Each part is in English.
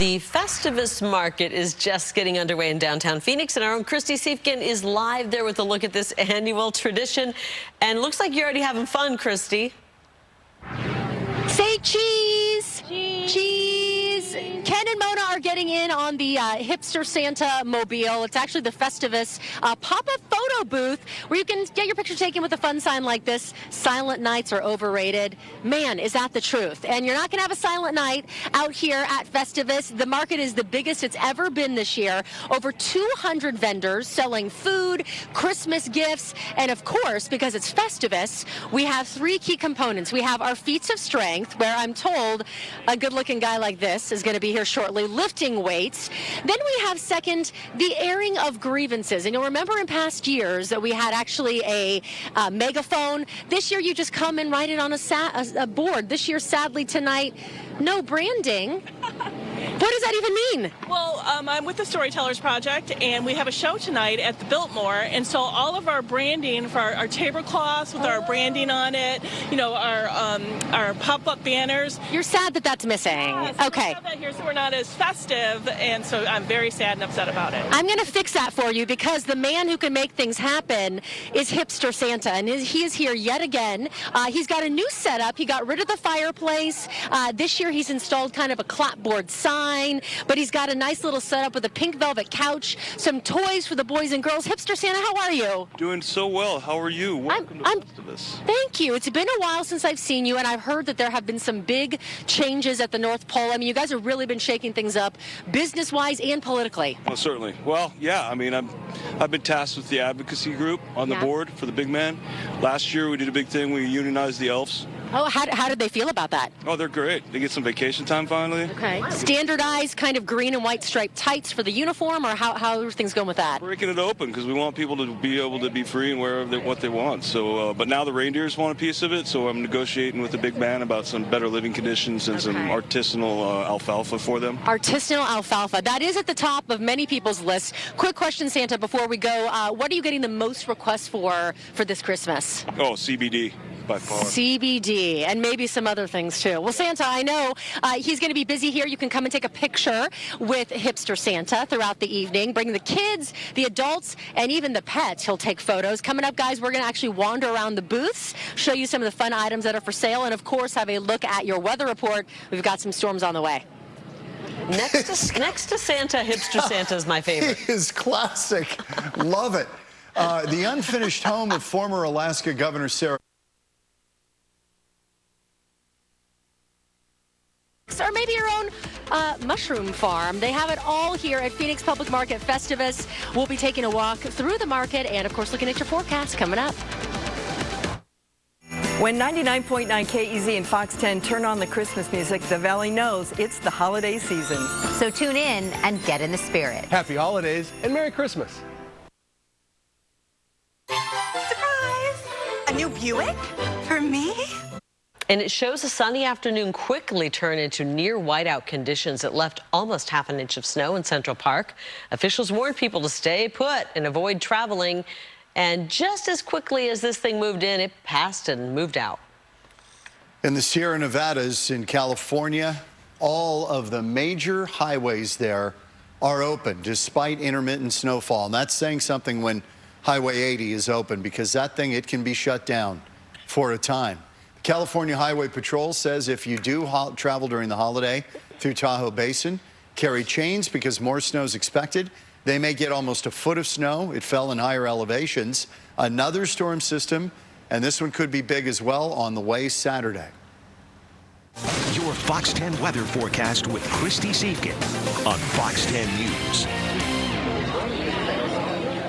The Festivus market is just getting underway in downtown Phoenix, and our own Christy Siefkin is live there with a look at this annual tradition. And looks like you're already having fun, Christy. Say cheese! Cheese! Ken and Mona are getting in on the Hipster Santa mobile. It's actually the Festivus pop-up photo booth where you can get your picture taken with a fun sign like this. Silent nights are overrated. Man, is that the truth. And you're not going to have a silent night out here at Festivus. The market is the biggest it's ever been this year. Over 200 vendors selling food, Christmas gifts, and of course, because it's Festivus, we have three key components. We have our feats of strength, where I'm told a good-looking guy like this is going to be here shortly lifting weights. Then we have second, the airing of grievances. And you'll remember in past years that we had actually a megaphone. This year you just come and write it on a board. This year, sadly, tonight, no branding. What does that even mean? Well, I'm with the Storytellers Project, and we have a show tonight at the Biltmore, and so all of our branding for our tablecloths with our branding on it, you know, our pop-up banners. You're sad that that's missing. Yeah, so okay. We have that here, so we're not as festive, and so I'm very sad and upset about it. I'm going to fix that for you, because the man who can make things happen is Hipster Santa, and he is here yet again. He's got a new setup. He got rid of the fireplace. This year he's installed kind of a clapboard sign, but he's got a nice little setup with a pink velvet couch, some toys for the boys and girls. Hipster Santa, how are you? Doing so well. How are you? Welcome to Festivus. Thank you. It's been a while since I've seen you, and I've heard that there have been some big changes at the North Pole. I mean, you guys have really been shaking things up, business-wise and politically. Well, certainly. Well, yeah. I mean, I've been tasked with the advocacy group on the board for the big man. Last year, we did a big thing. We unionized the elves. Oh, how did they feel about that? Oh, they're great. They get some vacation time finally. Okay. Standardized kind of green and white striped tights for the uniform, or how are things going with that? Breaking it open because we want people to be able to be free and wear what they want. So, but now the reindeers want a piece of it, so I'm negotiating with the big man about some better living conditions and some artisanal alfalfa for them. Artisanal alfalfa. That is at the top of many people's lists. Quick question, Santa, before we go. What are you getting the most requests for this Christmas? Oh, CBD. By far. CBD, and maybe some other things too. Well, Santa, I know he's going to be busy here. You can come and take a picture with Hipster Santa throughout the evening. Bring the kids, the adults, and even the pets. He'll take photos. Coming up, guys, we're going to actually wander around the booths, show you some of the fun items that are for sale, and of course have a look at your weather report. We've got some storms on the way. Next to Santa, Hipster Santa is my favorite. He is classic. Love it. The unfinished home of former Alaska Governor Sarah. Or maybe your own mushroom farm. They have it all here at Phoenix Public Market Festivus. We'll be taking a walk through the market and, of course, looking at your forecast coming up. When 99.9 KEZ and Fox 10 turn on the Christmas music, the Valley knows it's the holiday season. So tune in and get in the spirit. Happy holidays and Merry Christmas. Surprise! A new Buick? For me? And it shows a sunny afternoon quickly turn into near whiteout conditions. It left almost half an inch of snow in Central Park. Officials warned people to stay put and avoid traveling. And just as quickly as this thing moved in, it passed and moved out. In the Sierra Nevadas in California, all of the major highways there are open despite intermittent snowfall. And that's saying something when Highway 80 is open, because that thing, it can be shut down for a time. California Highway Patrol says if you do travel during the holiday through Tahoe Basin, carry chains because more snow is expected. They may get almost a foot of snow. It fell in higher elevations. Another storm system, and this one could be big as well, on the way Saturday. Your Fox 10 weather forecast with Christy Siefkin on Fox 10 News.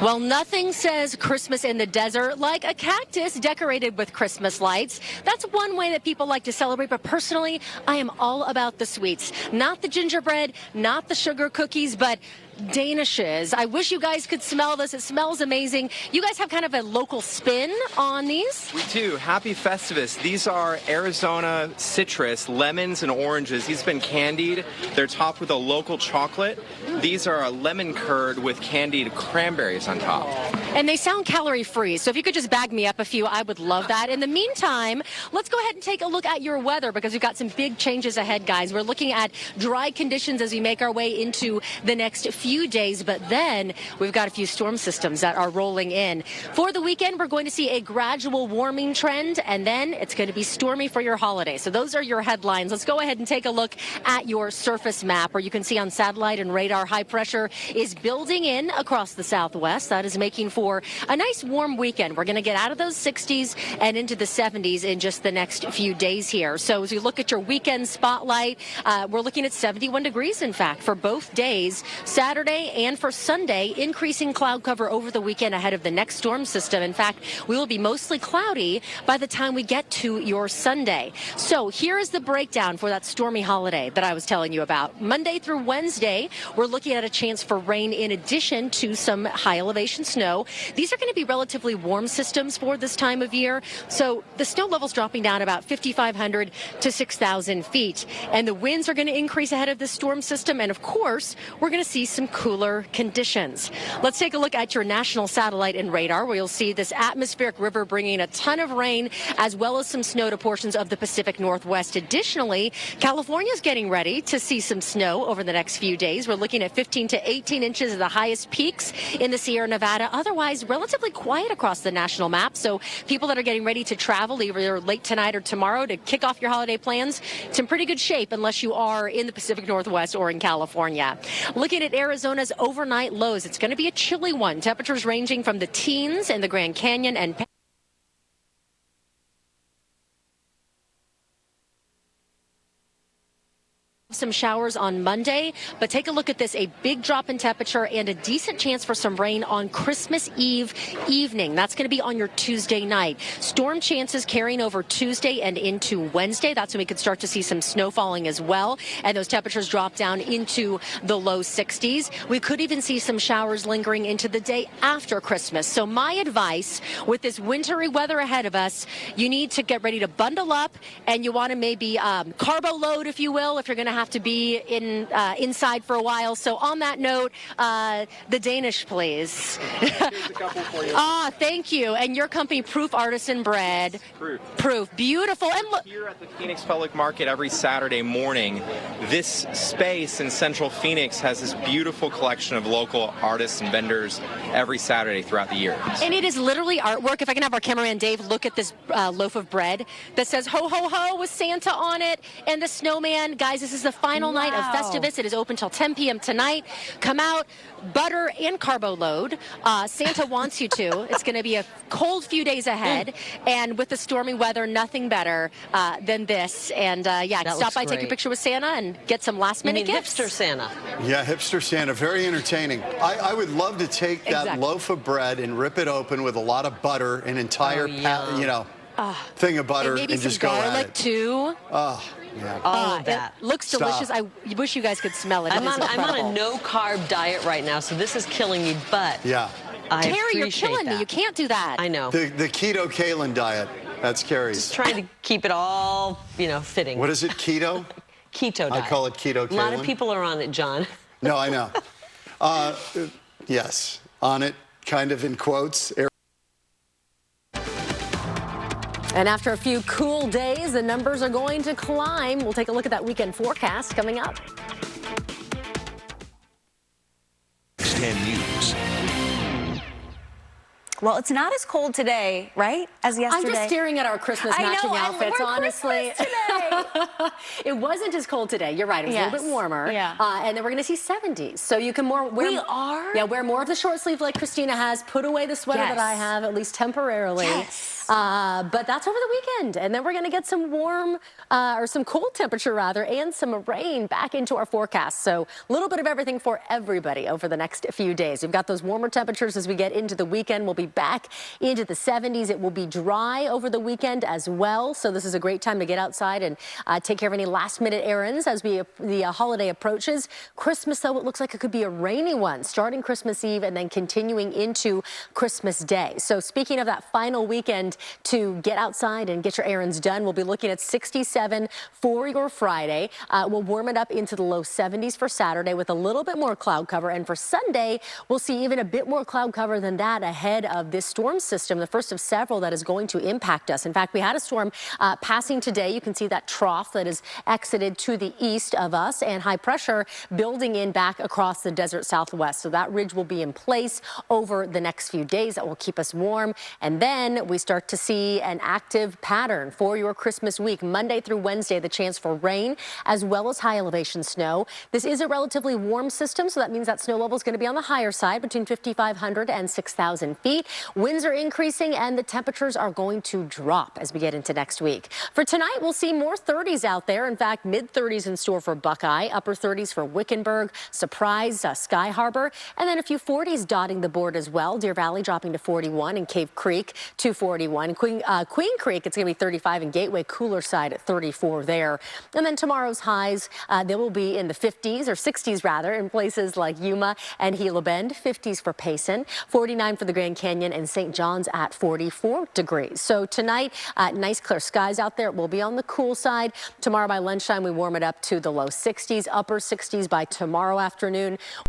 Well, nothing says Christmas in the desert like a cactus decorated with Christmas lights. That's one way that people like to celebrate, but personally, I am all about the sweets. Not the gingerbread, not the sugar cookies, but Danishes. I wish you guys could smell this. It smells amazing. You guys have kind of a local spin on these? We do. Happy Festivus. These are Arizona citrus, lemons and oranges. These have been candied. They're topped with a local chocolate. These are a lemon curd with candied cranberries on top. And they sound calorie-free, so if you could just bag me up a few, I would love that. In the meantime, let's go ahead and take a look at your weather because we've got some big changes ahead, guys. We're looking at dry conditions as we make our way into the next few days, but then we've got a few storm systems that are rolling in. For the weekend, we're going to see a gradual warming trend, and then it's going to be stormy for your holiday. So those are your headlines. Let's go ahead and take a look at your surface map, where you can see on satellite and radar high pressure is building in across the southwest. That is making for a nice warm weekend. We're going to get out of those 60s and into the 70s in just the next few days here. So as we look at your weekend spotlight, we're looking at 71 degrees, in fact, for both days, Saturday and for Sunday, increasing cloud cover over the weekend ahead of the next storm system. In fact, we will be mostly cloudy by the time we get to your Sunday. So here is the breakdown for that stormy holiday that I was telling you about. Monday through Wednesday, we're looking at a chance for rain in addition to some high elevation snow. These are going to be relatively warm systems for this time of year. So the snow level's dropping down about 5,500 to 6,000 feet. And the winds are going to increase ahead of this storm system. And of course, we're going to see some cooler conditions. Let's take a look at your national satellite and radar, where you'll see this atmospheric river bringing a ton of rain as well as some snow to portions of the Pacific Northwest. Additionally, California's getting ready to see some snow over the next few days. We're looking at 15 to 18 inches of the highest peaks in the Sierra Nevada. Otherwise, relatively quiet across the national map. So people that are getting ready to travel either late tonight or tomorrow to kick off your holiday plans, it's in pretty good shape unless you are in the Pacific Northwest or in California. Looking at Arizona's overnight lows, it's going to be a chilly one. Temperatures ranging from the teens in the Grand Canyon and some showers on Monday, but take a look at this, a big drop in temperature and a decent chance for some rain on Christmas Eve evening. That's going to be on your Tuesday night. Storm chances carrying over Tuesday and into Wednesday. That's when we could start to see some snow falling as well, and those temperatures drop down into the low 60s. We could even see some showers lingering into the day after Christmas. So my advice with this wintry weather ahead of us, you need to get ready to bundle up, and you want to maybe carbo load, if you will, if you're going to have to be inside for a while. So on that note, the Danish, please. Here's a couple for you. Thank you. And your company, Proof Artisan Bread. Proof. Beautiful. And look, here at the Phoenix Public Market every Saturday morning, this space in Central Phoenix has this beautiful collection of local artists and vendors every Saturday throughout the year. And it is literally artwork. If I can have our cameraman Dave look at this loaf of bread that says ho ho ho with Santa on it and the snowman. Guys, this is the final night of Festivus. It is open till 10 p.m. tonight. Come out, butter and carbo load. Santa wants you to. It's going to be a cold few days ahead, and with the stormy weather, nothing better than this. And stop by, take a picture with Santa, and get some last-minute gifts. Hipster Santa. Yeah, Hipster Santa, very entertaining. I would love to take that loaf of bread and rip it open with a lot of butter, an entire thing of butter, and just go at it. Garlic too. Yeah. All of that. It looks delicious. I wish you guys could smell it. I'm on a no-carb diet right now, so this is killing me, but Terry, you're killing me. You can't do that. I know. The keto Kalen diet. That's Carrie's. Just trying to keep it all, fitting. What is it, keto? Keto diet. I call it keto Kalen. A lot of people are on it, John. No, I know. Yes, on it, kind of in quotes. And after a few cool days, the numbers are going to climb. We'll take a look at that weekend forecast coming up. 10 News. Well, it's not as cold today, right, as yesterday? I'm just staring at our Christmas matching outfits, honestly. It wasn't as cold today. You're right. It was a little bit warmer. Yeah. And then we're going to see 70s. So you can wear more of the short sleeve like Christina has. Put away the sweater that I have, at least temporarily. Yes. But that's over the weekend. And then we're going to get some warm, or some cold temperature rather, and some rain back into our forecast. So a little bit of everything for everybody over the next few days. We've got those warmer temperatures as we get into the weekend. We'll be back into the 70s. It will be dry over the weekend as well. So this is a great time to get outside and take care of any last-minute errands as the holiday approaches. Christmas, though, it looks like it could be a rainy one, starting Christmas Eve and then continuing into Christmas Day. So speaking of that final weekend to get outside and get your errands done, we'll be looking at 67 for your Friday. We'll warm it up into the low 70s for Saturday with a little bit more cloud cover. And for Sunday, we'll see even a bit more cloud cover than that ahead of this storm system, the first of several that is going to impact us. In fact, we had a storm passing today. You can see that trough that is exited to the east of us, and high pressure building in back across the desert southwest. So that ridge will be in place over the next few days. That will keep us warm. And then we start to see an active pattern for your Christmas week. Monday through Wednesday, the chance for rain as well as high elevation snow. This is a relatively warm system, so that means that snow level is going to be on the higher side, between 5,500 and 6,000 feet. Winds are increasing and the temperatures are going to drop as we get into next week. For tonight, we'll see more 30s out there. In fact, mid-30s in store for Buckeye, upper 30s for Wickenburg, Surprise, Sky Harbor, and then a few 40s dotting the board as well. Deer Valley dropping to 41 and Cave Creek to 41. Queen Creek, it's going to be 35, and Gateway cooler side at 34 there. And then tomorrow's highs, they will be in the 50s or 60s rather in places like Yuma and Gila Bend, 50s for Payson, 49 for the Grand Canyon, and St. John's at 44 degrees. So tonight, nice clear skies out there. It will be on the cool side. Tomorrow by lunchtime, we warm it up to the low 60s, upper 60s by tomorrow afternoon.